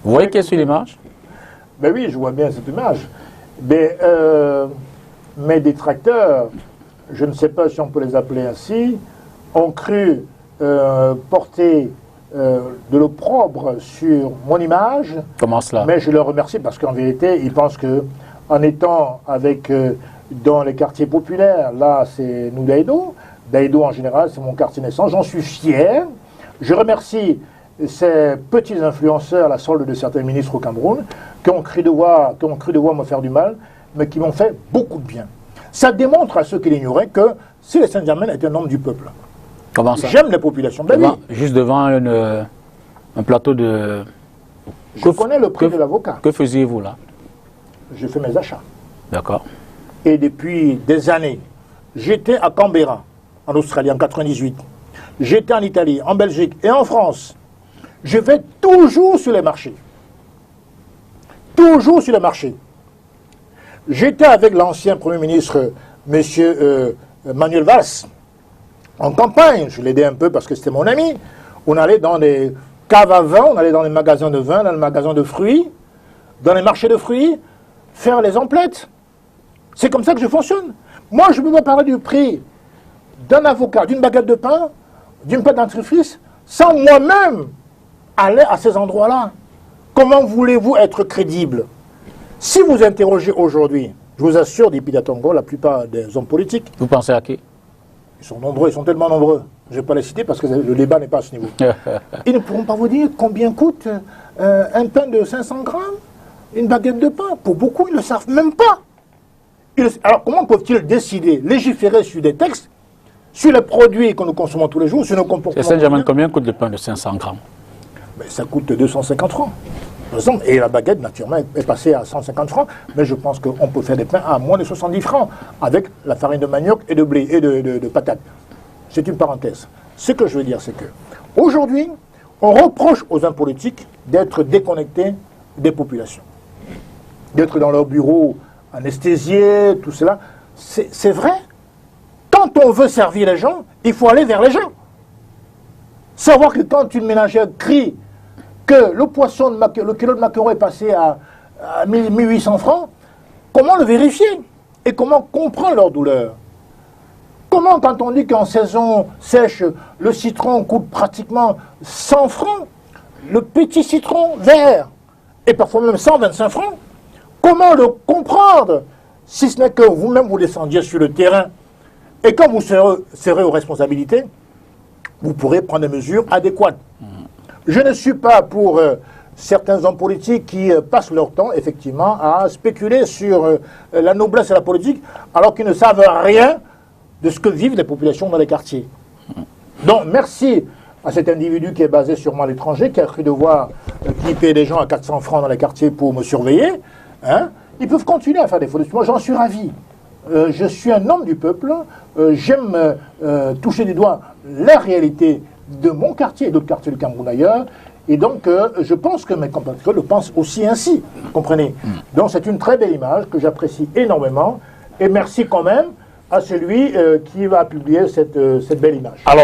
Vous voyez qu'est-ce sur l'image? Ben oui, je vois bien cette image. Mais mes détracteurs, je ne sais pas si on peut les appeler ainsi, ont cru porter de l'opprobre sur mon image. Comment cela? Mais je leur remercie parce qu'en vérité, ils pensent que en étant avec dans les quartiers populaires, là c'est nous Daïdo. Daïdo en général, c'est mon quartier naissant. J'en suis fier. Je remercie ces petits influenceurs, la solde de certains ministres au Cameroun, qui ont cru devoir me faire du mal, mais qui m'ont fait beaucoup de bien. Ça démontre à ceux qui l'ignoraient que Sylla Saint-Germain est un homme du peuple. Comment ça? J'aime les populations. Ben oui. Juste devant un plateau de... Je connais le prix de l'avocat. Que faisiez-vous là? Je fais mes achats. D'accord. Et depuis des années, j'étais à Canberra, en Australie, en 98. J'étais en Italie, en Belgique et en France. Je vais toujours sur les marchés. Toujours sur les marchés. J'étais avec l'ancien Premier ministre, M. Manuel Valls, en campagne. Je l'aidais un peu parce que c'était mon ami. On allait dans des caves à vin, on allait dans les magasins de vin, dans les magasins de fruits, dans les marchés de fruits, faire les emplettes. C'est comme ça que je fonctionne. Moi, je ne peux pas parler du prix d'un avocat, d'une baguette de pain, d'une pâte dentifrice, sans moi-même aller à ces endroits-là. Comment voulez-vous être crédible? Si vous interrogez aujourd'hui, je vous assure, des Pidatongo, la plupart des hommes politiques... Vous pensez à qui? Ils sont nombreux, ils sont tellement nombreux. Je ne vais pas les citer parce que le débat n'est pas à ce niveau. Ils ne pourront pas vous dire combien coûte un pain de 500 grammes, une baguette de pain. Pour beaucoup, ils ne le savent même pas. Alors, comment peuvent-ils décider, légiférer sur des textes, sur les produits que nous consommons tous les jours, sur nos comportements? Saint-Germain, combien coûte le pain de 500 grammes? Mais ça coûte 250 francs, par exemple. Et la baguette, naturellement, est passée à 150 francs. Mais je pense qu'on peut faire des pains à moins de 70 francs, avec la farine de manioc et de blé et de patates. C'est une parenthèse. Ce que je veux dire, c'est que aujourd'hui, on reproche aux hommes politiques d'être déconnectés des populations, d'être dans leur bureau anesthésiés, tout cela. C'est vrai. Quand on veut servir les gens, il faut aller vers les gens. Savoir que quand une ménagère crie que le kilo de maquereau est passé à 1800 francs, comment le vérifier? Et comment comprendre leur douleur? Comment, quand on dit qu'en saison sèche, le citron coûte pratiquement 100 francs, le petit citron vert, et parfois même 125 francs, comment le comprendre, si ce n'est que vous-même vous descendiez sur le terrain, et quand vous serez aux responsabilités, vous pourrez prendre des mesures adéquates. Je ne suis pas pour certains hommes politiques qui passent leur temps, effectivement, à spéculer sur la noblesse de la politique, alors qu'ils ne savent rien de ce que vivent les populations dans les quartiers. Donc, merci à cet individu qui est basé sûrement à l'étranger, qui a cru devoir clipper des gens à 400 francs dans les quartiers pour me surveiller. Hein. Ils peuvent continuer à faire des folies. Moi, j'en suis ravi. Je suis un homme du peuple. J'aime toucher du doigt la réalité de mon quartier et d'autres quartiers du Cameroun ailleurs. Et donc, je pense que mes compatriotes le pensent aussi ainsi. Vous comprenez? Donc, c'est une très belle image que j'apprécie énormément. Et merci quand même à celui qui va publier cette belle image. Alors,